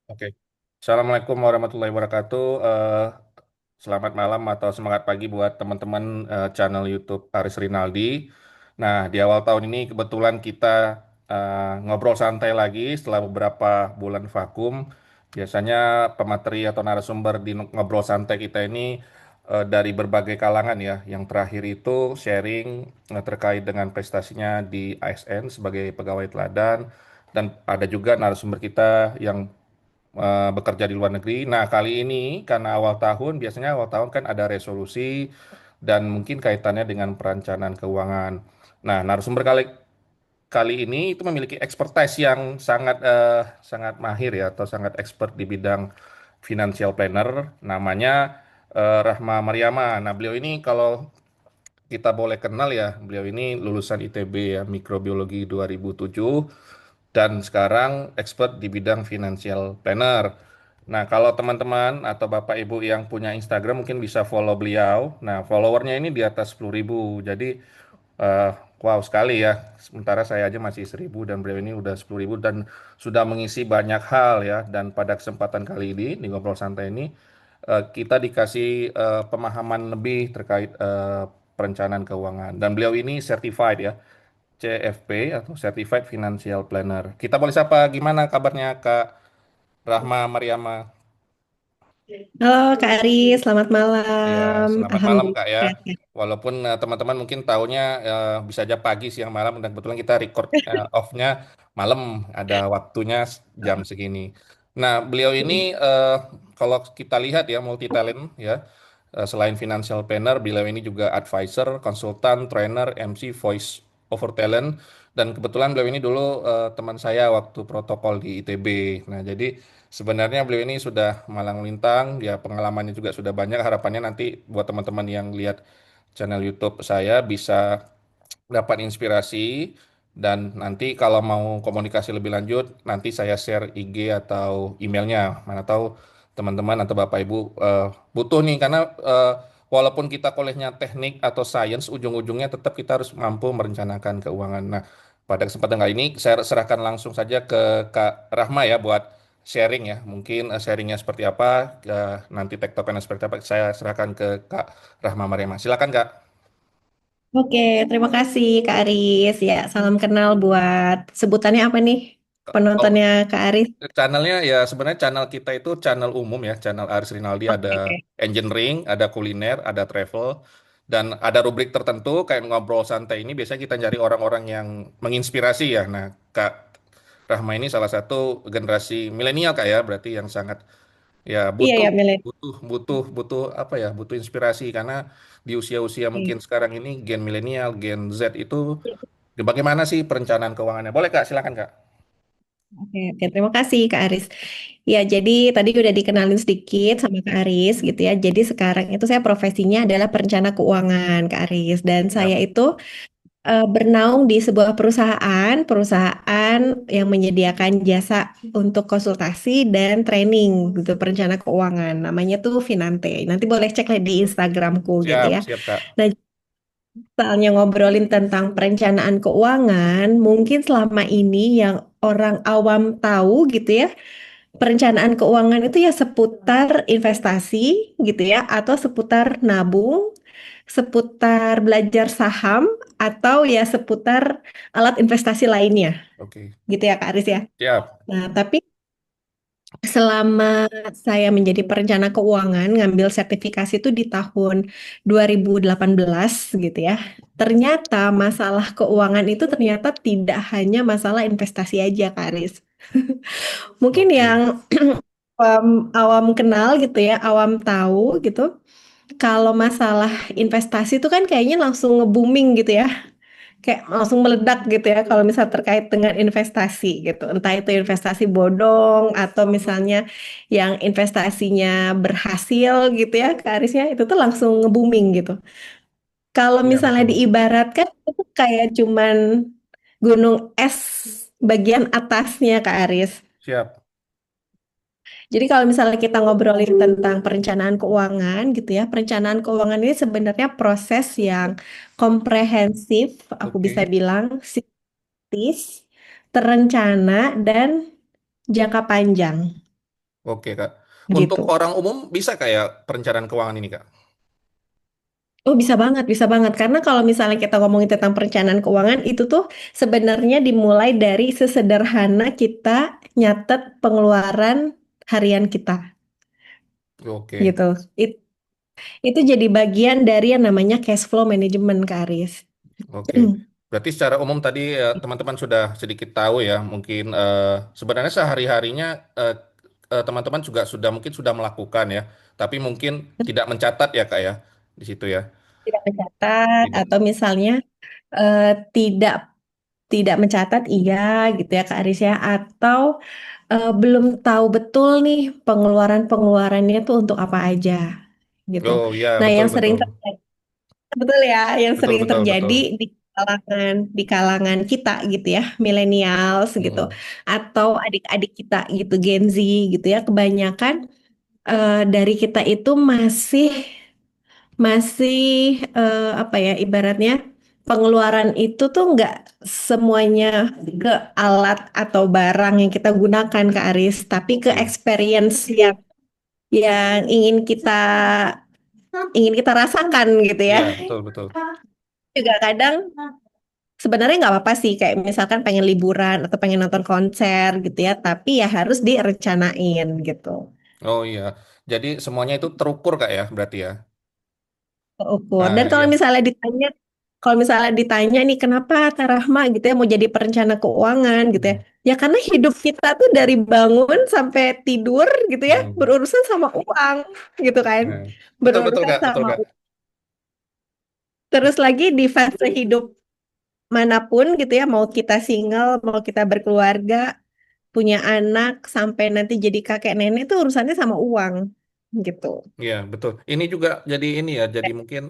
Oke. Assalamualaikum warahmatullahi wabarakatuh. Selamat malam atau semangat pagi buat teman-teman channel YouTube Aris Rinaldi. Nah, di awal tahun ini kebetulan kita ngobrol santai lagi setelah beberapa bulan vakum. Biasanya pemateri atau narasumber di ngobrol santai kita ini dari berbagai kalangan ya. Yang terakhir itu sharing terkait dengan prestasinya di ASN sebagai pegawai teladan. Dan ada juga narasumber kita yang bekerja di luar negeri. Nah, kali ini karena awal tahun, biasanya awal tahun kan ada resolusi dan mungkin kaitannya dengan perencanaan keuangan. Nah, narasumber kali kali ini itu memiliki expertise yang sangat mahir ya atau sangat expert di bidang financial planner. Namanya Rahma Mariama. Nah, beliau ini kalau kita boleh kenal ya, beliau ini lulusan ITB ya, mikrobiologi 2007 dan sekarang expert di bidang financial planner. Nah, kalau teman-teman atau Bapak Ibu yang punya Instagram mungkin bisa follow beliau. Nah, followernya ini di atas 10.000. Jadi, eh, wow sekali ya. Sementara saya aja masih 1.000 dan beliau ini udah 10.000 dan sudah mengisi banyak hal ya. Dan pada kesempatan kali ini, di Ngobrol Santai ini, kita dikasih pemahaman lebih terkait perencanaan keuangan. Dan beliau ini certified ya. CFP atau Certified Financial Planner. Kita boleh sapa gimana kabarnya Kak Rahma Mariama? Halo Kak Ari, selamat Ya, malam. selamat malam Kak Alhamdulillah ya. sehat ya. Walaupun teman-teman mungkin taunya bisa aja pagi, siang, malam, dan kebetulan kita record off-nya malam, ada waktunya jam segini. Nah, beliau ini kalau kita lihat ya multi talent ya. Selain financial planner, beliau ini juga advisor, konsultan, trainer, MC, voice over talent. Dan kebetulan beliau ini dulu teman saya waktu protokol di ITB. Nah, jadi sebenarnya beliau ini sudah malang melintang, ya pengalamannya juga sudah banyak. Harapannya nanti buat teman-teman yang lihat channel YouTube saya bisa dapat inspirasi dan nanti kalau mau komunikasi lebih lanjut nanti saya share IG atau emailnya mana tahu teman-teman atau Bapak Ibu butuh nih karena walaupun kita kuliahnya teknik atau sains ujung-ujungnya tetap kita harus mampu merencanakan keuangan. Nah, pada kesempatan kali ini saya serahkan langsung saja ke Kak Rahma ya buat sharing ya. Mungkin sharingnya seperti apa, nanti tektokannya seperti apa saya serahkan ke Kak Rahma Mariama. Silakan Kak. Oke, terima kasih Kak Aris. Ya, salam kenal buat sebutannya apa nih? Oh, Penontonnya Kak Aris. channelnya ya sebenarnya channel kita itu channel umum ya, channel Aris Rinaldi ada Oke. engineering, ada kuliner, ada travel, dan ada rubrik tertentu kayak ngobrol santai ini biasanya kita cari orang-orang yang menginspirasi ya. Nah, Kak Rahma ini salah satu generasi milenial Kak ya, berarti yang sangat ya Iya butuh ya, Milen. butuh butuh butuh apa ya, butuh inspirasi karena di usia-usia mungkin sekarang ini gen milenial, gen Z itu bagaimana sih perencanaan keuangannya? Boleh Kak, silakan Kak. Oke, oke, terima kasih Kak Aris. Ya, jadi tadi udah dikenalin sedikit sama Kak Aris gitu ya. Jadi sekarang itu saya profesinya adalah perencana keuangan Kak Aris. Dan saya Siap. itu bernaung di sebuah perusahaan yang menyediakan jasa untuk konsultasi dan training gitu perencana keuangan. Namanya tuh Finante. Nanti boleh cek lah di Instagramku gitu Siap, ya. siap Kak. Nah, soalnya ngobrolin tentang perencanaan keuangan, mungkin selama ini yang orang awam tahu gitu ya, perencanaan keuangan itu ya seputar investasi gitu ya, atau seputar nabung, seputar belajar saham, atau ya seputar alat investasi lainnya, Oke. gitu ya Kak Aris ya. Siap. Nah, tapi selama saya menjadi perencana keuangan, ngambil sertifikasi itu di tahun 2018 gitu ya. Ternyata masalah keuangan itu ternyata tidak hanya masalah investasi aja Kak Aris. Mungkin Oke. yang awam kenal gitu ya, awam tahu gitu. Kalau masalah investasi itu kan kayaknya langsung nge-booming gitu ya. Kayak langsung meledak gitu ya kalau misal terkait dengan investasi gitu. Entah itu investasi bodong atau misalnya yang investasinya berhasil gitu ya, Kak Arisnya itu tuh langsung nge-booming gitu. Kalau Iya, misalnya betul. diibaratkan itu kayak cuman gunung es bagian atasnya Kak Aris. Siap. Jadi kalau misalnya kita ngobrolin tentang perencanaan keuangan gitu ya, perencanaan keuangan ini sebenarnya proses yang komprehensif, aku bisa Oke. bilang sistematis, terencana, dan jangka panjang. Oke, Kak. Untuk gitu. orang umum bisa kayak perencanaan keuangan ini, Kak? Oh, bisa banget, bisa banget. Karena kalau misalnya kita ngomongin tentang perencanaan keuangan, itu tuh sebenarnya dimulai dari sesederhana kita nyatet pengeluaran harian kita, Oke. gitu. It- itu jadi bagian dari yang namanya cash flow management, Kak Aris. Oke, berarti secara umum tadi teman-teman sudah sedikit tahu ya, mungkin sebenarnya sehari-harinya eh, teman-teman juga sudah mungkin sudah melakukan ya, tapi mungkin tidak mencatat ya Kak ya di situ ya. Tidak mencatat Tidak. atau misalnya eh, tidak tidak mencatat, iya gitu ya, Kak Aris ya. Atau belum tahu betul nih pengeluaran-pengeluarannya tuh untuk apa aja, gitu. Oh ya, Nah, betul yang sering betul. terjadi, betul ya, yang Betul sering betul terjadi betul. di kalangan kita gitu ya, millennials gitu, Mm-mm. atau adik-adik kita gitu, Gen Z gitu ya, kebanyakan dari kita itu masih masih apa ya, ibaratnya pengeluaran itu tuh nggak semuanya ke alat atau barang yang kita gunakan, Kak Aris, tapi ke Oke. experience yang ingin kita rasakan gitu ya. Ya, betul betul. Juga kadang sebenarnya nggak apa-apa sih, kayak misalkan pengen liburan atau pengen nonton konser gitu ya, tapi ya harus direncanain gitu. Oh iya, jadi semuanya itu terukur Kak ya, berarti ya. Ukur. Dan Nah, iya. kalau misalnya ditanya nih kenapa Kak Rahma gitu ya mau jadi perencana keuangan gitu ya. Hmm. Ya karena hidup kita tuh dari bangun sampai tidur gitu ya Hmm. berurusan sama uang gitu kan. Nah, betul betul Berurusan Kak, betul sama Kak. uang. Terus lagi di fase hidup manapun gitu ya, mau kita single, mau kita berkeluarga, punya anak, sampai nanti jadi kakek nenek tuh urusannya sama uang gitu. Iya, betul. Ini juga jadi ini ya, jadi mungkin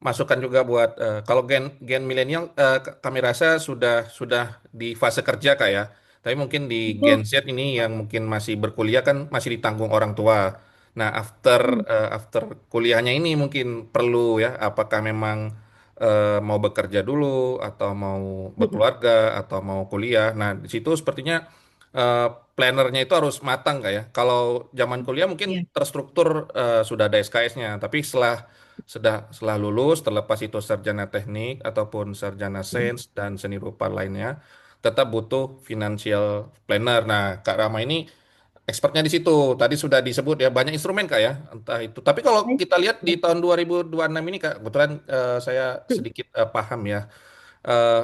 masukan juga buat kalau gen gen milenial kami rasa sudah di fase kerja Kak ya. Tapi mungkin di Gen Betul. Z ini yang mungkin masih berkuliah kan masih ditanggung orang tua. Nah, after after kuliahnya ini mungkin perlu ya, apakah memang mau bekerja dulu atau mau berkeluarga atau mau kuliah. Nah, di situ sepertinya eh, plannernya itu harus matang kayak ya. Kalau zaman kuliah mungkin Iya. terstruktur sudah ada SKS-nya, tapi setelah lulus, terlepas itu sarjana teknik ataupun sarjana sains dan seni rupa lainnya, tetap butuh financial planner. Nah, Kak Rama ini expertnya di situ. Tadi sudah disebut ya banyak instrumen Kak ya, entah itu. Tapi kalau kita lihat di tahun 2026 ini Kak, kebetulan saya sedikit paham ya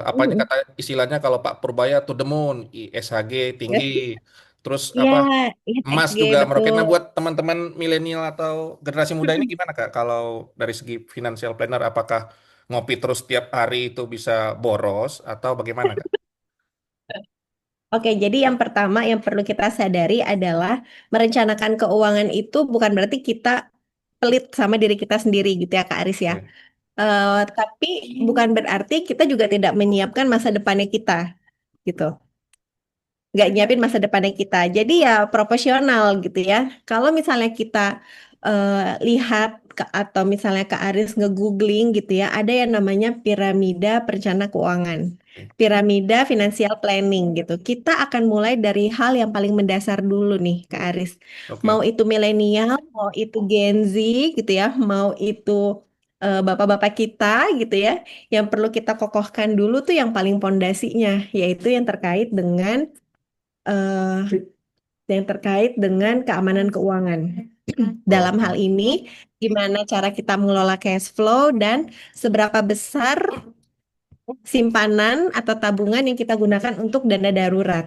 apa ini kata istilahnya kalau Pak Purbaya to the moon, ISHG tinggi, terus Iya, apa emas ISG juga meroket. betul. Nah buat teman-teman milenial atau generasi muda ini gimana Kak? Kalau dari segi financial planner, apakah ngopi terus tiap hari itu bisa boros atau bagaimana Kak? Oke, jadi yang pertama yang perlu kita sadari adalah merencanakan keuangan itu bukan berarti kita pelit sama diri kita sendiri gitu ya, Kak Aris ya. Oke, Tapi bukan berarti kita juga tidak menyiapkan masa depannya kita gitu. Nggak nyiapin masa depannya kita. Jadi ya proporsional gitu ya. Kalau misalnya kita lihat atau misalnya Kak Aris nge-googling gitu ya, ada yang namanya piramida perencana keuangan. Piramida financial planning gitu. Kita akan mulai dari hal yang paling mendasar dulu nih Kak Aris. Mau oke, itu milenial, mau itu Gen Z gitu ya, mau itu bapak-bapak kita gitu ya. Yang perlu kita kokohkan dulu tuh yang paling pondasinya, yaitu eh, yang terkait dengan keamanan keuangan. Dalam hal oke. ini, gimana cara kita mengelola cash flow dan seberapa besar simpanan atau tabungan yang kita gunakan untuk dana darurat.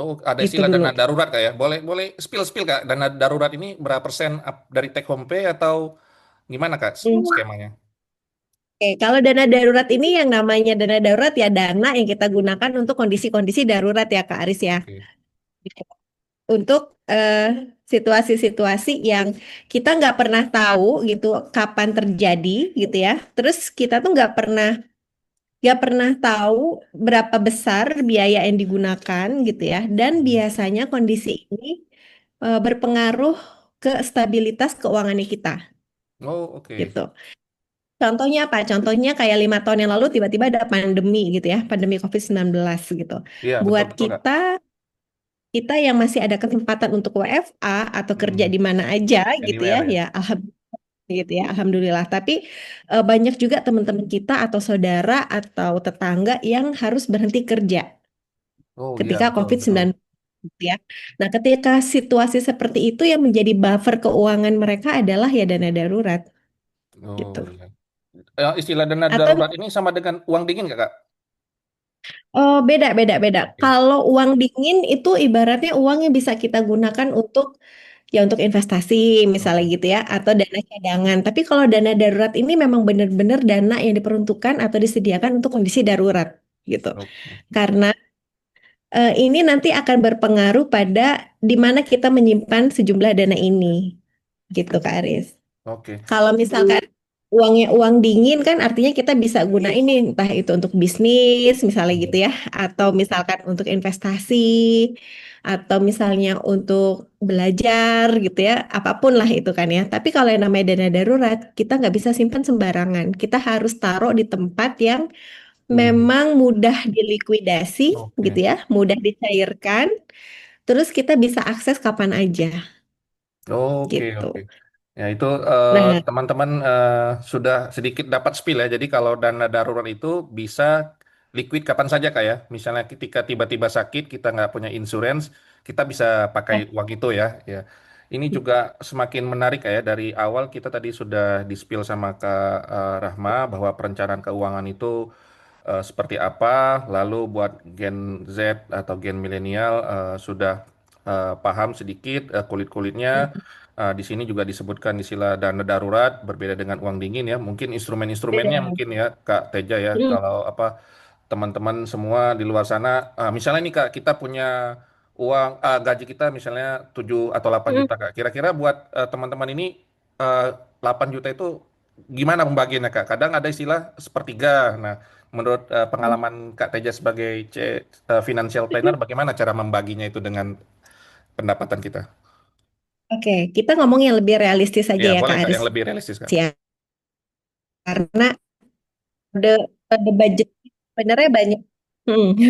Oh, ada Itu istilah dulu. dana darurat Kak ya? Boleh boleh spill Kak. Dana darurat ini berapa persen dari take home pay atau gimana Kak skemanya? Oke, kalau dana darurat ini yang namanya dana darurat ya dana yang kita gunakan untuk kondisi-kondisi darurat ya Kak Aris ya. Oke. Untuk situasi-situasi yang kita nggak pernah tahu gitu kapan terjadi gitu ya. Terus kita tuh nggak pernah tahu berapa besar biaya yang digunakan gitu ya. Dan biasanya kondisi ini berpengaruh ke stabilitas keuangannya kita Oh, oke. gitu. Contohnya apa? Contohnya kayak 5 tahun yang lalu tiba-tiba ada pandemi gitu ya, pandemi COVID-19 gitu. Iya, betul Buat betul Kak. kita kita yang masih ada kesempatan untuk WFA atau kerja Hmm, di mana aja gitu ya, anywhere ya. ya alhamdulillah gitu ya, alhamdulillah. Tapi banyak juga teman-teman kita atau saudara atau tetangga yang harus berhenti kerja Oh iya ketika betul betul. COVID-19 gitu ya. Nah, ketika situasi seperti itu yang menjadi buffer keuangan mereka adalah ya dana darurat Oh gitu. iya. Istilah dana Atau darurat ini sama dengan uang dingin nggak, Kak? oh, beda, beda, beda. Oke. Kalau uang dingin itu ibaratnya uang yang bisa kita gunakan untuk ya untuk investasi misalnya Oke. gitu ya atau dana cadangan. Tapi kalau dana darurat ini memang benar-benar dana yang diperuntukkan atau disediakan untuk kondisi darurat gitu. Oke. Karena ini nanti akan berpengaruh pada di mana kita menyimpan sejumlah dana ini gitu Kak Aris. Oke. Kalau misalkan uangnya uang dingin kan artinya kita bisa guna ini entah itu untuk bisnis misalnya gitu Hmm. ya atau misalkan untuk investasi atau misalnya untuk belajar gitu ya apapun lah itu kan ya. Tapi kalau yang namanya dana darurat kita nggak bisa simpan sembarangan. Kita harus taruh di tempat yang Hmm. memang mudah dilikuidasi gitu Oke. ya, mudah dicairkan. Terus kita bisa akses kapan aja Oke, gitu. oke. Ya itu Nah, teman-teman sudah sedikit dapat spill ya. Jadi kalau dana darurat itu bisa liquid kapan saja Kak ya. Misalnya ketika tiba-tiba sakit kita nggak punya insurance, kita bisa pakai uang itu ya. Ya. Ini juga semakin menarik Kak ya. Dari awal kita tadi sudah di spill sama Kak Rahma bahwa perencanaan keuangan itu seperti apa. Lalu buat Gen Z atau Gen milenial sudah paham sedikit kulit-kulitnya. Di sini juga disebutkan istilah dana darurat berbeda dengan uang dingin ya. Mungkin instrumen-instrumennya beda. mungkin ya Kak Teja ya. Hmm. Kalau apa teman-teman semua di luar sana, misalnya nih Kak kita punya uang gaji kita misalnya 7 atau 8 Hmm. juta Kak. Kira-kira buat teman-teman ini eh, 8 juta itu gimana pembagiannya Kak? Kadang ada istilah sepertiga. Nah, menurut pengalaman Kak Teja sebagai financial planner, bagaimana cara membaginya itu dengan pendapatan kita? Oke, kita ngomong yang lebih realistis saja Ya, ya boleh Kak Kak, Aris yang lebih realistis Kak. ya. Karena metode budget sebenarnya banyak.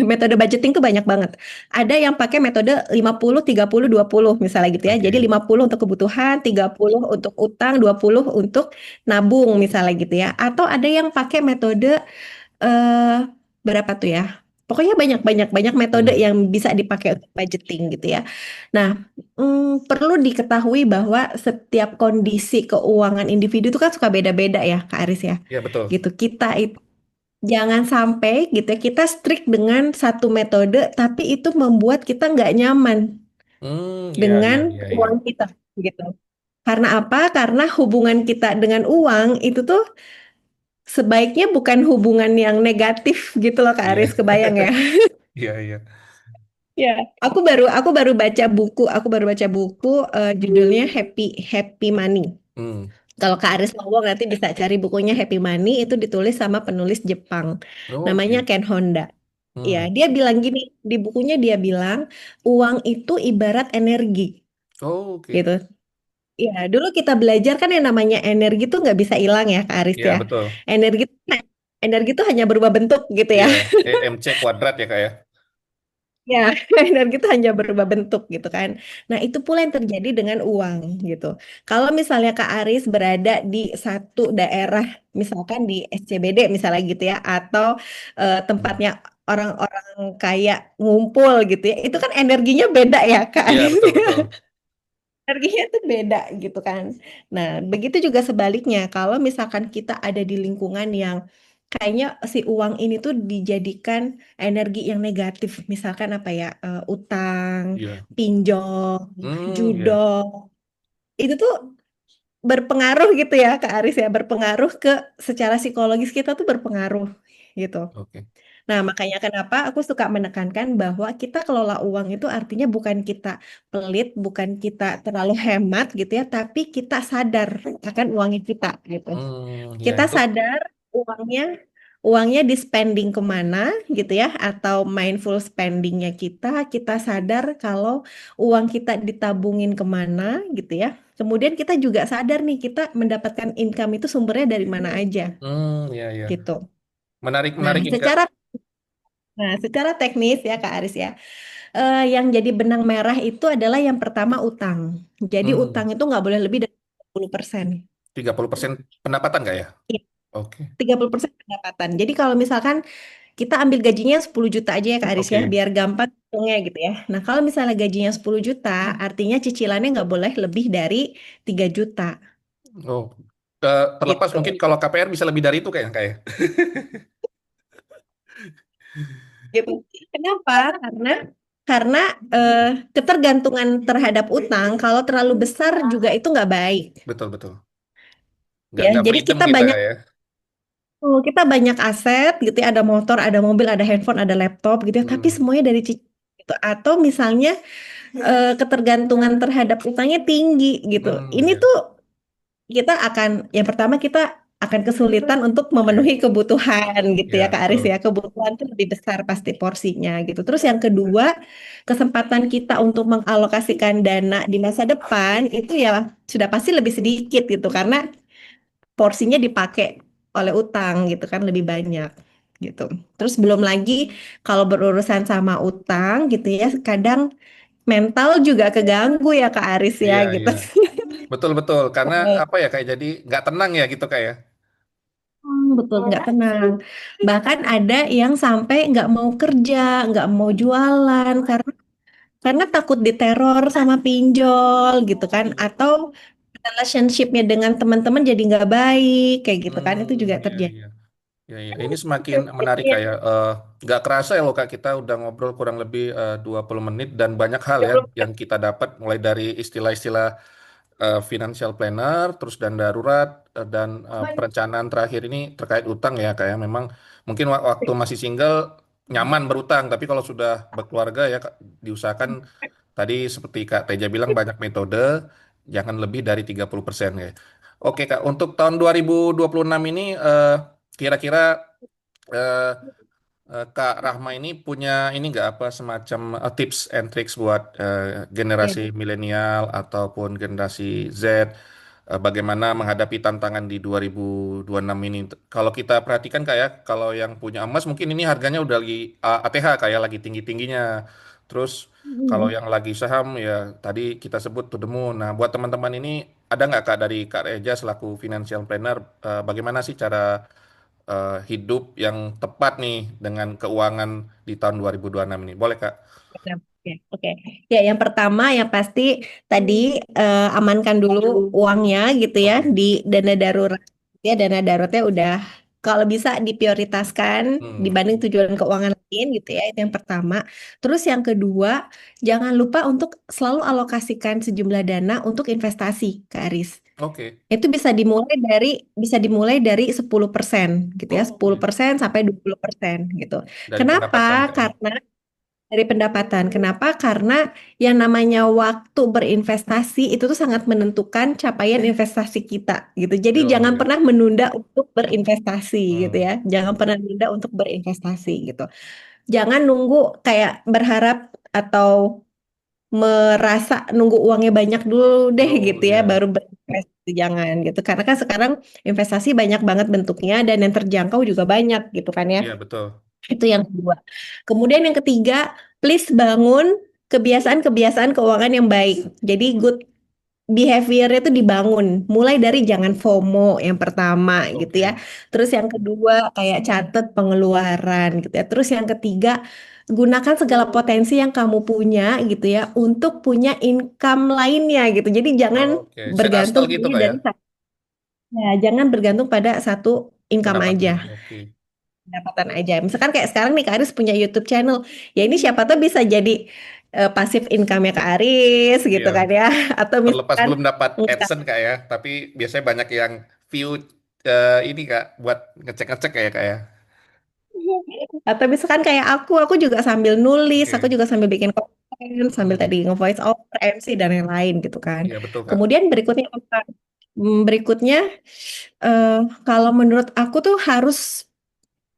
Metode budgeting tuh banyak banget. Ada yang pakai metode 50 30 20 misalnya gitu ya. Jadi Oke. 50 untuk kebutuhan, 30 untuk utang, 20 untuk nabung misalnya gitu ya. Atau ada yang pakai metode eh berapa tuh ya? Pokoknya banyak banyak banyak metode Hmm. yang bisa dipakai untuk budgeting gitu ya. Nah, perlu diketahui bahwa setiap kondisi keuangan individu itu kan suka beda-beda ya, Kak Aris ya. Ya, betul. Gitu. Kita itu jangan sampai gitu ya, kita strict dengan satu metode, tapi itu membuat kita nggak nyaman Iya, iya, dengan iya, iya. uang kita gitu. Karena apa? Karena hubungan kita dengan uang itu tuh sebaiknya bukan hubungan yang negatif gitu loh Kak Iya. Aris, kebayang ya? Iya, iya. Ya, aku baru baca buku judulnya Happy Happy Money. Hmm. Kalau Kak Aris mau nanti bisa cari bukunya Happy Money itu ditulis sama penulis Jepang. Namanya Oke. Ken Honda. Ya, Hmm. dia bilang gini, di bukunya dia bilang uang itu ibarat energi Oke. gitu. Ya, dulu kita belajar kan yang namanya energi tuh nggak bisa hilang ya Kak Aris Iya, ya. betul. Energi energi tuh hanya berubah bentuk gitu ya. Iya. MC kuadrat ya, Kak ya. Ya, energi itu hanya berubah bentuk gitu kan. Nah, itu pula yang terjadi dengan uang gitu. Kalau misalnya Kak Aris berada di satu daerah, misalkan di SCBD misalnya gitu ya, atau Hmm. tempatnya orang-orang kaya ngumpul gitu ya, itu kan energinya beda ya Kak Iya, Aris. betul, betul. Energinya tuh beda gitu kan. Nah, begitu juga sebaliknya. Kalau misalkan kita ada di lingkungan yang kayaknya si uang ini tuh dijadikan energi yang negatif. Misalkan apa ya, utang, Iya. pinjol, Iya. judol. Itu tuh berpengaruh gitu ya Kak Aris ya. Berpengaruh ke secara psikologis kita tuh berpengaruh gitu. Oke. Nah, makanya kenapa aku suka menekankan bahwa kita kelola uang itu artinya bukan kita pelit, bukan kita terlalu hemat gitu ya, tapi kita sadar akan uangnya kita gitu. Iya, Kita itu. sadar uangnya uangnya di spending kemana gitu ya, atau mindful spendingnya kita sadar kalau uang kita ditabungin kemana gitu ya. Kemudian kita juga sadar nih kita mendapatkan income itu sumbernya dari mana aja Iya, iya. gitu. Menarik, Nah, menarik ini, Kak. secara teknis ya Kak Aris ya. Yang jadi benang merah itu adalah yang pertama utang. Jadi Hmm, utang itu nggak boleh lebih dari 10%. 30% pendapatan nggak ya? Iya, Oke, 30% pendapatan. Jadi kalau misalkan kita ambil gajinya 10 juta aja ya Kak Aris ya, oke. biar gampang hitungnya gitu ya. Nah kalau misalnya gajinya 10 juta, artinya cicilannya nggak boleh lebih dari 3 juta Oh, terlepas gitu. mungkin kalau KPR bisa lebih dari itu kayak. Gitu. Kenapa? Karena eh, ketergantungan terhadap utang kalau terlalu besar juga itu nggak baik. Betul betul. Ya, Nggak jadi freedom kita ya. kita banyak aset gitu ya, ada motor, ada mobil, ada handphone, ada laptop gitu ya, tapi Hmm, semuanya dari cicil gitu. Atau misalnya ketergantungan terhadap utangnya tinggi gitu. Ini ya, tuh yang pertama kita akan kesulitan untuk memenuhi oke. kebutuhan gitu ya Ya Kak Aris ya. betul. Kebutuhan tuh lebih besar pasti porsinya gitu. Terus yang kedua, kesempatan kita untuk mengalokasikan dana di masa depan itu ya sudah pasti lebih sedikit gitu karena porsinya dipakai oleh utang gitu kan lebih banyak gitu. Terus belum lagi kalau berurusan sama utang gitu ya, kadang mental juga keganggu ya Kak Aris ya Iya gitu. iya. Betul betul. Karena apa ya kayak jadi nggak tenang ya gitu kayak. Betul, nggak tenang. Bahkan ada yang sampai nggak mau kerja, nggak mau jualan karena takut diteror sama pinjol gitu kan, atau relationshipnya dengan teman-teman jadi nggak baik kayak gitu kan, itu juga Iya terjadi. iya. Ya, ya. Ini semakin menarik kayak nggak kerasa ya loh Kak kita udah ngobrol kurang lebih 20 menit dan banyak hal ya yang kita dapat mulai dari istilah-istilah financial planner, terus dan darurat dan perencanaan terakhir ini terkait utang ya kayak memang mungkin waktu masih single nyaman berutang, tapi kalau sudah berkeluarga ya Kak, diusahakan tadi seperti Kak Teja bilang banyak metode, jangan lebih dari 30% ya. Oke Kak, untuk tahun 2026 ini kira-kira eh, Kak Rahma ini punya ini nggak apa semacam tips and tricks buat generasi Oke. milenial ataupun generasi Z bagaimana menghadapi tantangan di 2026 ini. Kalau kita perhatikan kayak kalau yang punya emas mungkin ini harganya udah lagi ATH kayak lagi tinggi-tingginya. Terus kalau Mm. yang lagi saham ya tadi kita sebut to the moon. Nah, buat teman-teman ini ada nggak Kak dari Kak Reja selaku financial planner bagaimana sih cara hidup yang tepat nih dengan keuangan di tahun 2026 ini. Boleh, Kak? Oke, oke. Ya, yang pertama yang pasti tadi amankan dulu uangnya gitu ya Oke. di dana darurat. Ya, dana daruratnya udah kalau bisa diprioritaskan Hmm. dibanding tujuan keuangan lain gitu ya. Itu yang pertama. Terus yang kedua, jangan lupa untuk selalu alokasikan sejumlah dana untuk investasi, Kak Aris. Oke. Itu bisa dimulai dari 10% gitu ya, Oh, sepuluh ya. persen sampai 20% gitu. Dari Kenapa? pendapatan, Kak ya. Karena dari pendapatan. Kenapa? Karena yang namanya waktu berinvestasi itu tuh sangat menentukan capaian investasi kita gitu. Jadi Oh, jangan ya. pernah menunda untuk berinvestasi gitu Hmm. ya. Jangan pernah menunda untuk berinvestasi gitu. Jangan nunggu kayak berharap atau merasa nunggu uangnya banyak dulu deh Oh, gitu ya ya. baru berinvestasi. Jangan gitu. Karena kan sekarang investasi banyak banget bentuknya dan yang terjangkau juga banyak gitu kan ya. Iya, betul. Itu yang kedua. Kemudian yang ketiga, please bangun kebiasaan-kebiasaan keuangan yang baik. Jadi good behavior itu dibangun. Mulai dari jangan FOMO yang pertama gitu ya. Oke. Terus yang kedua kayak catat pengeluaran gitu ya. Terus yang ketiga, gunakan segala potensi yang kamu punya gitu ya untuk punya income lainnya gitu. Jadi jangan Oke. Set bergantung hustle gitu, hanya Kak ya. dari satu. Ya, jangan bergantung pada satu income Pendapatan. aja. Oke. Pendapatan aja. Misalkan kayak sekarang nih Kak Aris punya YouTube channel. Ya ini siapa tahu bisa jadi pasif income-nya Kak Aris gitu Iya. kan ya. Atau Terlepas misalkan belum dapat nggak. AdSense, Kak ya. Tapi biasanya banyak yang view ini, Kak, buat ngecek-ngecek kayak Kak ya. Atau misalkan kayak aku juga sambil nulis, aku Oke. juga sambil bikin konten, sambil tadi Hmm. nge-voice over, MC dan yang lain gitu kan. Iya, betul, Kak. Kemudian berikutnya apa? Berikutnya eh, kalau menurut aku tuh harus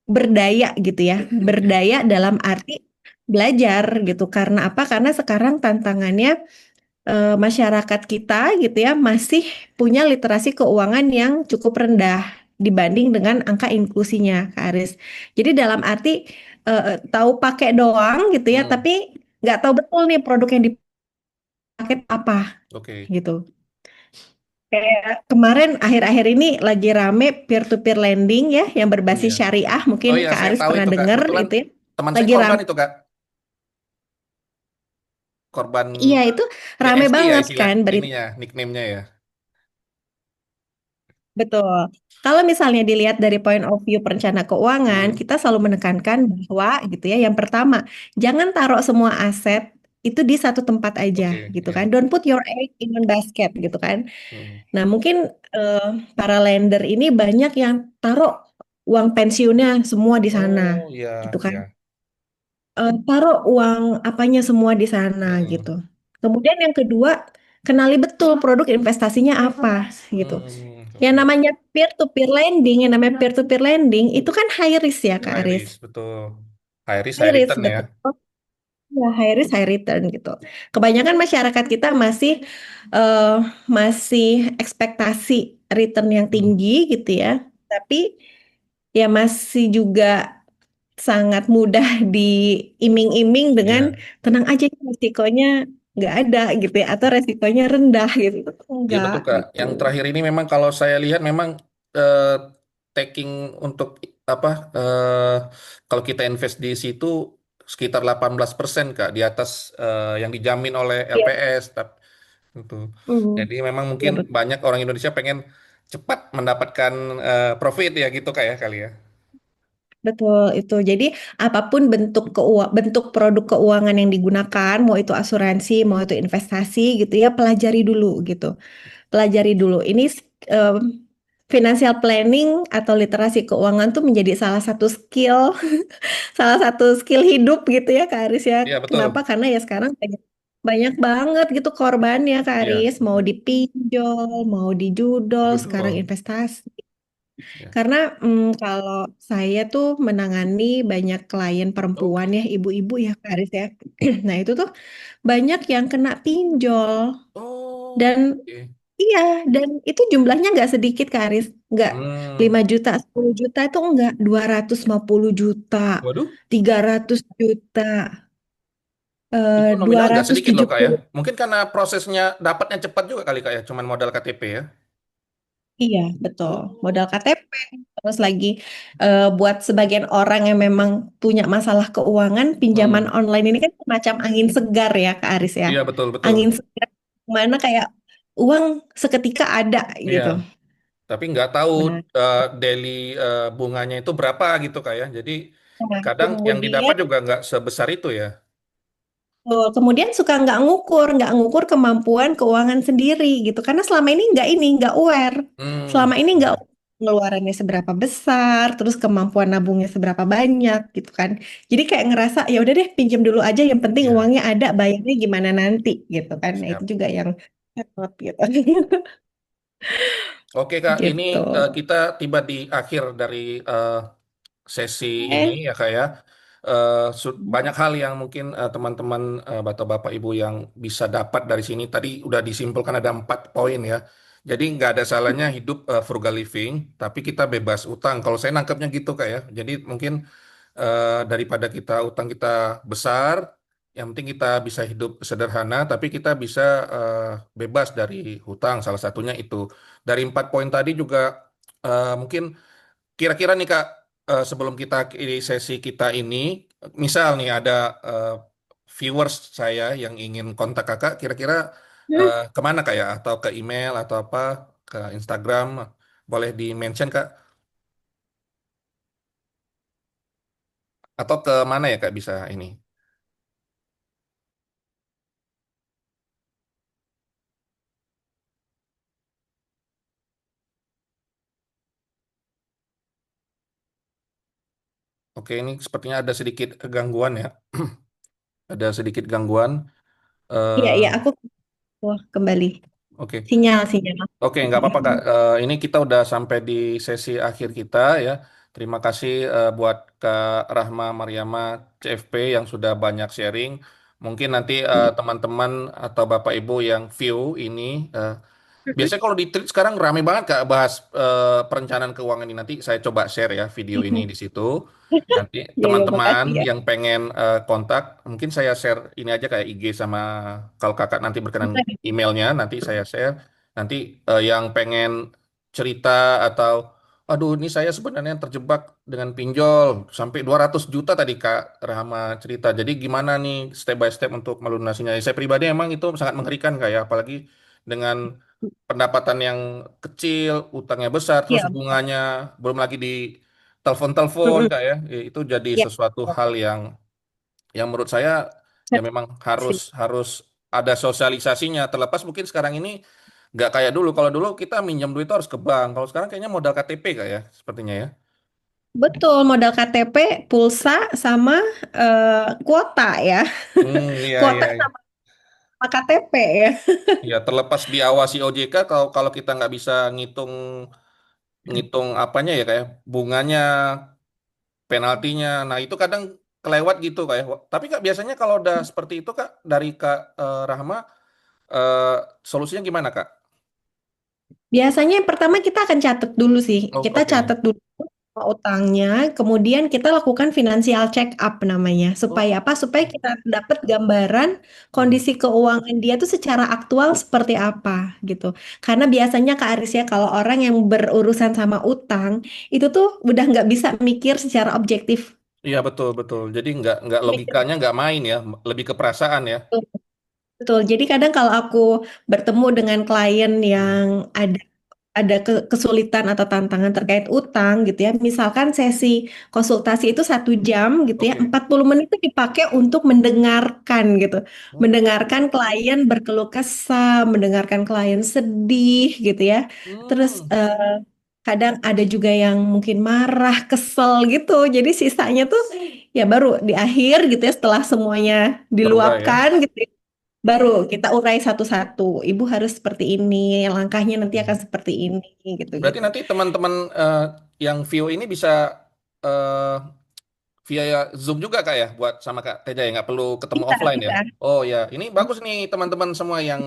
berdaya gitu ya. Oke. Berdaya dalam arti belajar gitu. Karena apa? Karena sekarang tantangannya masyarakat kita gitu ya masih punya literasi keuangan yang cukup rendah dibanding dengan angka inklusinya, Kak Aris. Jadi dalam arti tahu pakai doang gitu ya, Hmm. tapi nggak tahu betul nih produk yang dipakai apa Oke. gitu. Kayak kemarin akhir-akhir ini lagi rame peer-to-peer lending ya, yang Oh berbasis iya. syariah. Mungkin Oh iya, Kak saya Aris tahu pernah itu Kak. dengar Kebetulan itu ya. teman saya Lagi korban rame. itu Kak. Korban Iya itu rame BSI ya banget istilah kan berita. ininya, nickname-nya ya. Betul. Kalau misalnya dilihat dari point of view perencana keuangan, Hmm. kita selalu menekankan bahwa gitu ya, yang pertama, jangan taruh semua aset itu di satu tempat aja Oke, gitu kan. ya. Don't put your egg in one basket gitu kan. Hmm. Nah, mungkin eh, para lender ini banyak yang taruh uang pensiunnya semua di sana Oh gitu iya, kan. iya. Taruh uang apanya semua di sana gitu. Mm-mm. Kemudian yang kedua, kenali betul produk investasinya apa gitu. Hmm, Yang oke. namanya peer to peer lending, yang namanya peer to peer lending itu kan high risk ya Kak High Aris. risk, betul. High risk, High high risk return ya. betul. Ya, high risk high return gitu. Kebanyakan masyarakat kita eh, masih ekspektasi return yang Hmm. tinggi gitu ya. Tapi ya masih juga sangat mudah diiming-iming dengan Iya. tenang aja resikonya nggak ada gitu ya, atau resikonya rendah gitu. Iya Enggak betul Kak. gitu. Yang terakhir ini memang kalau saya lihat memang eh, taking untuk apa kalau kita invest di situ sekitar 18% Kak di atas yang dijamin oleh Iya. LPS. Gitu. Hmm. Jadi memang Iya mungkin betul. banyak orang Indonesia pengen cepat mendapatkan profit ya gitu Kak ya kali ya. Betul itu. Jadi apapun bentuk produk keuangan yang digunakan, mau itu asuransi, mau itu investasi gitu ya, pelajari dulu gitu. Pelajari dulu. Ini em, financial planning atau literasi keuangan tuh menjadi salah satu skill, salah satu skill hidup gitu ya Kak Aris ya. Iya betul. Kenapa? Karena ya sekarang banyak, banyak banget gitu korbannya Kak Iya Aris. Mau betul. dipinjol, mau dijudol, sekarang Judul. investasi. Ya. Karena kalau saya tuh menangani banyak klien perempuan Oke. ya, ibu-ibu ya Kak Aris ya. Nah itu tuh banyak yang kena pinjol Oh, dan oke. iya, dan itu jumlahnya nggak sedikit Kak Aris. Nggak Hmm. 5 juta, 10 juta itu enggak, 250 juta, Waduh. 300 juta, Itu dua nominal nggak ratus sedikit loh tujuh kak ya. puluh. Mungkin karena prosesnya dapatnya cepat juga kali kak ya. Cuman modal KTP ya. Iya, betul. Modal Oh, KTP, terus lagi buat sebagian orang yang memang punya masalah keuangan, pinjaman hmm. online ini kan semacam angin segar ya, Kak Aris ya. Iya betul betul. Angin segar, mana kayak uang seketika ada Iya. gitu. Tapi nggak tahu Nah, daily bunganya itu berapa gitu kak ya. Jadi nah, kadang yang didapat kemudian juga nggak sebesar itu ya. betul. Kemudian suka nggak ngukur kemampuan keuangan sendiri gitu. Karena selama ini nggak aware. Hmm. Selama ini nggak Ya, pengeluarannya seberapa besar, terus kemampuan nabungnya seberapa banyak gitu kan. Jadi kayak ngerasa ya udah deh pinjam dulu aja, yang penting ya, uangnya ada, bayarnya gimana nanti gitu kan. Nah itu siap. juga yang repot gitu. Oke kak, ini Gitu. kita tiba di akhir dari sesi ini Eh, ya kak ya. Banyak hal yang mungkin teman-teman bapak-bapak ibu yang bisa dapat dari sini tadi udah disimpulkan ada 4 poin ya. Jadi nggak ada salahnya hidup frugal living, tapi kita bebas utang. Kalau saya nangkepnya gitu kak ya. Jadi mungkin daripada kita utang kita besar, yang penting kita bisa hidup sederhana, tapi kita bisa bebas dari hutang. Salah satunya itu. Dari 4 poin tadi juga mungkin kira-kira nih Kak, sebelum kita akhiri sesi kita ini, misal nih ada eh, viewers saya yang ingin kontak Kakak, kira-kira kemana Kak ya? Atau ke email atau apa? Ke Instagram, boleh di-mention Kak? Atau ke mana ya Kak bisa ini? Oke, ini sepertinya ada sedikit gangguan ya. Ada sedikit gangguan. iya, Eh, iya, aku kembali. oke. Sinyal. Oke, nggak apa-apa Kak. Ini kita udah sampai di sesi akhir kita ya. Terima kasih buat Kak Rahma Mariama CFP yang sudah banyak sharing. Mungkin nanti teman-teman atau Bapak Ibu yang view ini Biasanya kalau di Tweet sekarang rame banget Kak bahas perencanaan keuangan ini. Nanti saya coba share ya video ini di situ. Nanti Ya, ya, teman-teman makasih ya. yang pengen kontak, mungkin saya share ini aja kayak IG sama kalau Kakak nanti berkenan emailnya, nanti saya share. Nanti yang pengen cerita atau aduh ini saya sebenarnya terjebak dengan pinjol sampai 200 juta tadi Kak Rahma cerita. Jadi gimana nih step by step untuk melunasinya? Saya pribadi emang itu sangat mengerikan Kak ya, apalagi dengan pendapatan yang kecil, utangnya besar, terus Ya. bunganya belum lagi di telepon-telepon Mm-mm. Kak ya. Itu jadi Ya. sesuatu hal yang menurut saya ya memang harus Sih. harus ada sosialisasinya. Terlepas mungkin sekarang ini nggak kayak dulu. Kalau dulu kita minjam duit itu harus ke bank. Kalau sekarang kayaknya modal KTP Kak ya, sepertinya ya. Betul, modal KTP, pulsa, sama kuota ya. Iya Kuota iya. sama KTP ya. Ya terlepas diawasi OJK kalau kalau kita nggak bisa ngitung ngitung apanya ya kayak bunganya, penaltinya. Nah, itu kadang kelewat gitu kayak. Tapi Kak biasanya kalau udah seperti itu Kak dari Kak Rahma eh, solusinya gimana Kak? Biasanya yang pertama kita akan catat dulu sih. Oh, Kita oke. catat dulu semua utangnya, kemudian kita lakukan financial check up namanya. Supaya Oh. apa? Supaya kita dapat gambaran Hmm. kondisi keuangan dia tuh secara aktual seperti apa gitu. Karena biasanya Kak Aris ya, kalau orang yang berurusan sama utang, itu tuh udah nggak bisa mikir secara objektif. Iya betul betul. Jadi nggak logikanya nggak main ya, lebih ke perasaan ya. Betul. Jadi kadang kalau aku bertemu dengan klien Hmm. yang ada kesulitan atau tantangan terkait utang gitu ya. Misalkan sesi konsultasi itu 1 jam gitu ya, Oke. 40 menit itu dipakai untuk mendengarkan gitu. Hmm. Mendengarkan klien berkeluh kesah, mendengarkan klien sedih gitu ya. Terus Hmm. kadang ada juga yang mungkin marah, kesel gitu. Jadi sisanya tuh ya baru di akhir gitu ya, setelah semuanya Terurai ya. diluapkan gitu ya, baru kita urai satu-satu. Ibu harus seperti ini, langkahnya nanti akan Hmm. seperti ini, Berarti gitu-gitu. nanti teman-teman yang view ini bisa eh, via Zoom juga Kak ya buat sama Kak Teja ya nggak perlu ketemu Bisa, offline ya. bisa. Oh ya, ini bagus nih teman-teman semua yang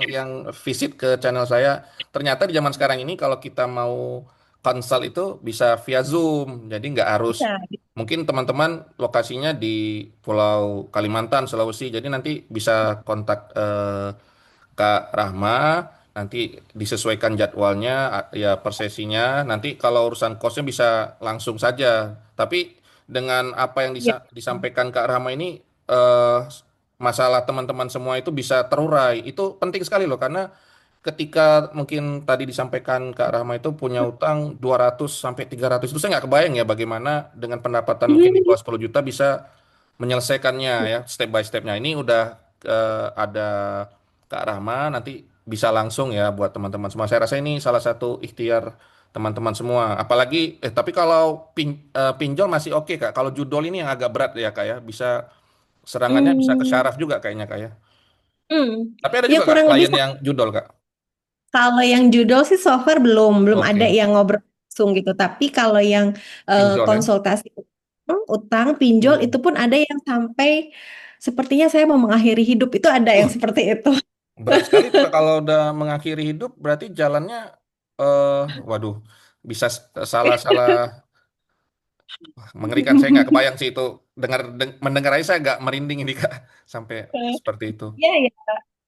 visit ke channel saya. Ternyata di zaman sekarang ini kalau kita mau konsol itu bisa via Zoom. Jadi nggak harus Bisa. mungkin teman-teman lokasinya di Pulau Kalimantan, Sulawesi. Jadi nanti bisa kontak Kak Rahma, nanti disesuaikan jadwalnya, ya per sesinya. Nanti kalau urusan kosnya bisa langsung saja. Tapi dengan apa yang Ya. disampaikan Kak Rahma ini, masalah teman-teman semua itu bisa terurai. Itu penting sekali loh, karena ketika mungkin tadi disampaikan Kak Rahma itu punya utang 200 sampai 300 itu saya nggak kebayang ya bagaimana dengan pendapatan mungkin di bawah 10 juta bisa menyelesaikannya ya step by stepnya. Ini udah ada Kak Rahma nanti bisa langsung ya buat teman-teman semua. Saya rasa ini salah satu ikhtiar teman-teman semua. Apalagi tapi kalau pinjol masih oke Kak. Kalau judol ini yang agak berat ya Kak ya. Bisa serangannya bisa ke Hmm. syaraf juga kayaknya Kak ya. Hmm. Tapi ada Ya juga Kak kurang lebih klien yang judol Kak. kalau yang judul sih so far belum ada Oke. yang ngobrol langsung gitu. Tapi kalau yang Pinjol ya. konsultasi utang, pinjol itu Hmm. pun ada yang sampai sepertinya saya mau mengakhiri hidup, itu ada yang Uh, seperti itu. berat sekali tuh Kak kalau udah mengakhiri hidup berarti jalannya eh waduh bisa salah-salah. Mengerikan, saya nggak kebayang sih itu. Mendengar aja saya agak merinding ini Kak. Sampai seperti itu. Iya, ya.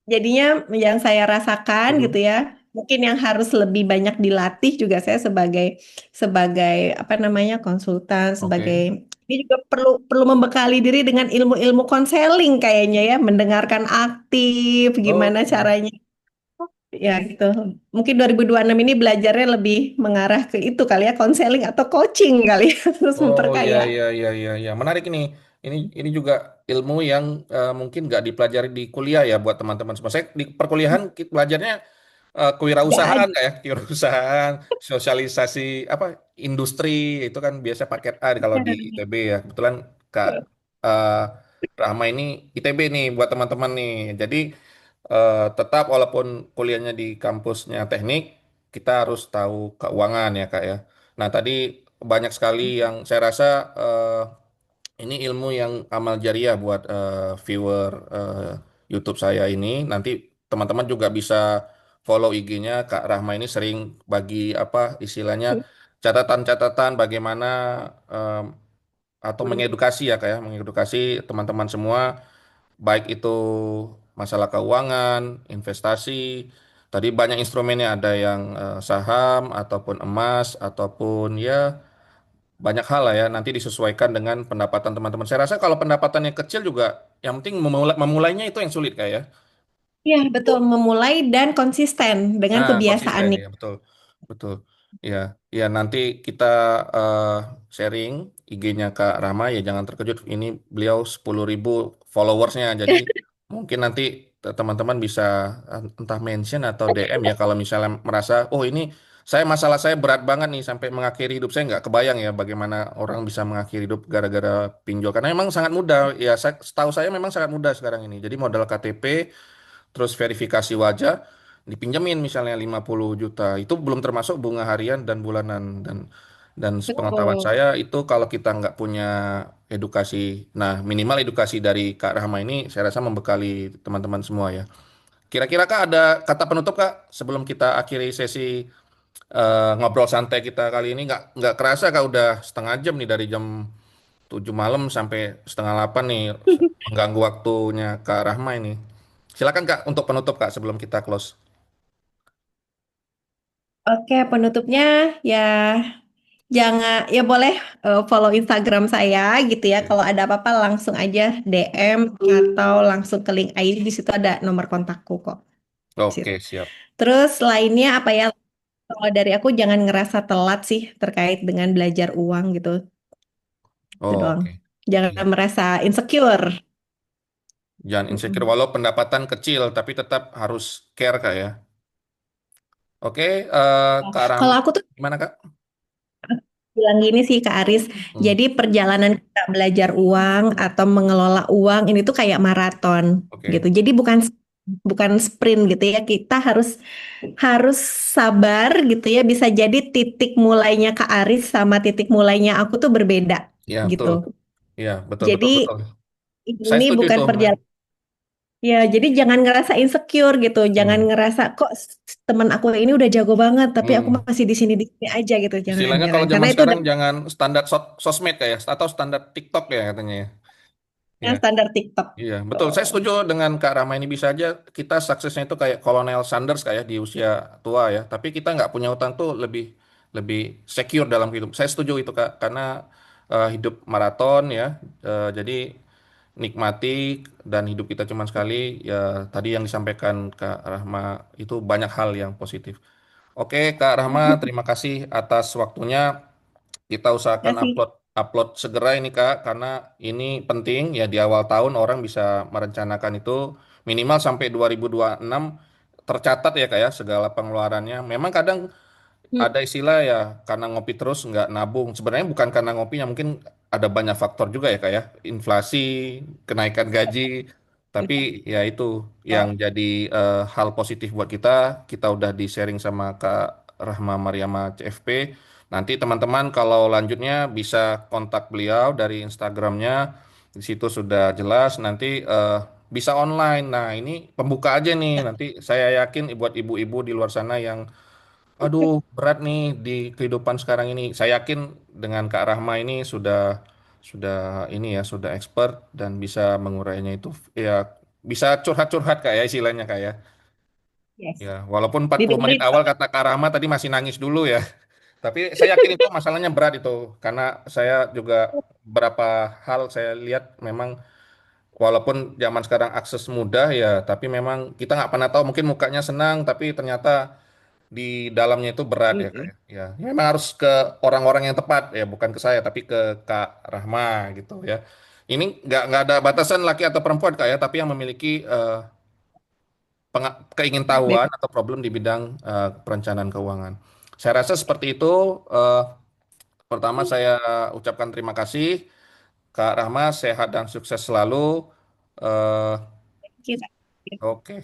Jadinya yang saya rasakan gitu Mhm. ya, mungkin yang harus lebih banyak dilatih juga saya sebagai sebagai apa namanya konsultan, sebagai Oke. ini juga perlu perlu membekali diri dengan ilmu-ilmu konseling kayaknya ya, mendengarkan aktif, gimana Oh, caranya. Ya gitu. Mungkin 2026 ini belajarnya lebih mengarah ke itu kali ya, konseling atau coaching kali ya, terus oh iya memperkaya. iya iya iya iya. Menarik ini. Ini juga ilmu yang mungkin nggak dipelajari di kuliah ya buat teman-teman semua. Saya di perkuliahan belajarnya Nggak kewirausahaan ada. kayak kewirausahaan, sosialisasi apa industri itu kan biasa paket A kalau di ITB ya. Kebetulan Kak eh, Rahma ini ITB nih buat teman-teman nih. Jadi tetap walaupun kuliahnya di kampusnya teknik, kita harus tahu keuangan ya Kak ya. Nah tadi banyak sekali yang saya rasa ini ilmu yang amal jariah buat viewer YouTube saya ini. Nanti teman-teman juga bisa follow IG-nya Kak Rahma ini sering bagi apa istilahnya catatan-catatan bagaimana em, atau mengedukasi ya kayak mengedukasi teman-teman semua baik itu masalah keuangan, investasi. Tadi banyak instrumennya ada yang saham ataupun emas ataupun ya banyak hal lah ya, nanti disesuaikan dengan pendapatan teman-teman. Saya rasa kalau pendapatannya kecil juga, yang penting memulainya itu yang sulit kayak ya. Iya, betul. Memulai dan konsisten dengan Nah, konsisten kebiasaannya. ya, betul. Betul. Ya, ya nanti kita eh, sharing IG-nya Kak Rama ya jangan terkejut ini beliau 10.000 followersnya. Jadi mungkin nanti teman-teman bisa entah mention atau DM ya kalau misalnya merasa oh ini masalah saya berat banget nih sampai mengakhiri hidup saya nggak kebayang ya bagaimana orang bisa mengakhiri hidup gara-gara pinjol karena memang sangat mudah ya setahu saya memang sangat mudah sekarang ini. Jadi modal KTP terus verifikasi wajah dipinjemin misalnya 50 juta itu belum termasuk bunga harian dan bulanan dan sepengetahuan Betul. saya itu kalau kita nggak punya edukasi nah minimal edukasi dari Kak Rahma ini saya rasa membekali teman-teman semua ya kira-kira Kak ada kata penutup Kak sebelum kita akhiri sesi ngobrol santai kita kali ini nggak kerasa Kak udah setengah jam nih dari jam 7 malam sampai setengah 8 nih mengganggu waktunya Kak Rahma ini. Silakan Kak untuk penutup Kak sebelum kita close. Oke, penutupnya ya jangan ya boleh follow Instagram saya gitu ya. Oke, Kalau ada apa-apa langsung aja DM atau langsung ke link ID di situ ada nomor kontakku kok. Di situ. oke, siap. Terus lainnya apa ya? Kalau dari aku jangan ngerasa telat sih terkait dengan belajar uang gitu. Itu Oh, doang. oke. Jangan Iya. merasa insecure. Jangan insecure Mm-mm. walau pendapatan kecil tapi tetap harus care Kak ya. Oke, Kak Ram, Kalau aku tuh gimana Kak? bilang gini sih Kak Aris, Hmm, jadi perjalanan kita belajar uang atau mengelola uang ini tuh kayak maraton gitu. oke. Jadi bukan bukan sprint gitu ya. Kita harus harus sabar gitu ya. Bisa jadi titik mulainya Kak Aris sama titik mulainya aku tuh berbeda Ya, gitu. betul. Iya, betul, betul, Jadi betul. Saya ini setuju bukan itu. perjalanan. Ya, jadi jangan ngerasa insecure gitu. Jangan Hmm. ngerasa kok teman aku ini udah jago banget, tapi aku Hmm. masih di sini aja gitu. Jangan, Istilahnya jangan. kalau Karena zaman itu sekarang udah jangan standar sosmed kayak atau standar TikTok ya katanya ya. Iya. standar TikTok. Iya, betul. Saya Tuh. setuju dengan Kak Rama ini bisa aja kita suksesnya itu kayak Kolonel Sanders kayak di usia tua ya. Tapi kita nggak punya utang tuh lebih lebih secure dalam hidup. Saya setuju itu Kak, karena hidup maraton ya. Jadi nikmati dan hidup kita cuma sekali. Ya tadi yang disampaikan Kak Rahma itu banyak hal yang positif. Oke Kak Rahma, terima kasih atas waktunya. Kita usahakan Ya sih. upload upload segera ini Kak, karena ini penting ya di awal tahun orang bisa merencanakan itu minimal sampai 2026 tercatat ya Kak ya segala pengeluarannya. Memang kadang Hmm, ada istilah ya karena ngopi terus nggak nabung. Sebenarnya bukan karena ngopinya, mungkin ada banyak faktor juga ya kayak inflasi, kenaikan gaji. Tapi ya itu yang betul. jadi hal positif buat kita. Kita udah di sharing sama Kak Rahma Mariama CFP. Nanti teman-teman kalau lanjutnya bisa kontak beliau dari Instagramnya. Di situ sudah jelas. Nanti bisa online. Nah ini pembuka aja nih. Nanti saya yakin buat ibu-ibu di luar sana yang aduh, berat nih di kehidupan sekarang ini. Saya yakin dengan Kak Rahma ini sudah ini ya, sudah expert dan bisa mengurainya itu ya bisa curhat-curhat Kak ya istilahnya Kak ya. Yes. Ya, walaupun 40 menit Didengerin awal kok. kata Kak Rahma tadi masih nangis dulu ya. Tapi saya yakin itu masalahnya berat itu karena saya juga beberapa hal saya lihat memang walaupun zaman sekarang akses mudah ya, tapi memang kita nggak pernah tahu mungkin mukanya senang tapi ternyata di dalamnya itu berat ya kak Mm-mm. ya. Ya, memang harus ke orang-orang yang tepat ya, bukan ke saya tapi ke Kak Rahma gitu ya. Ini nggak ada batasan laki atau perempuan kak ya, tapi yang memiliki keingintahuan Beb- atau problem di bidang perencanaan keuangan. Saya rasa seperti itu. eh, Pertama saya ucapkan terima kasih Kak Rahma, sehat dan sukses selalu. Eh, Kita. oke.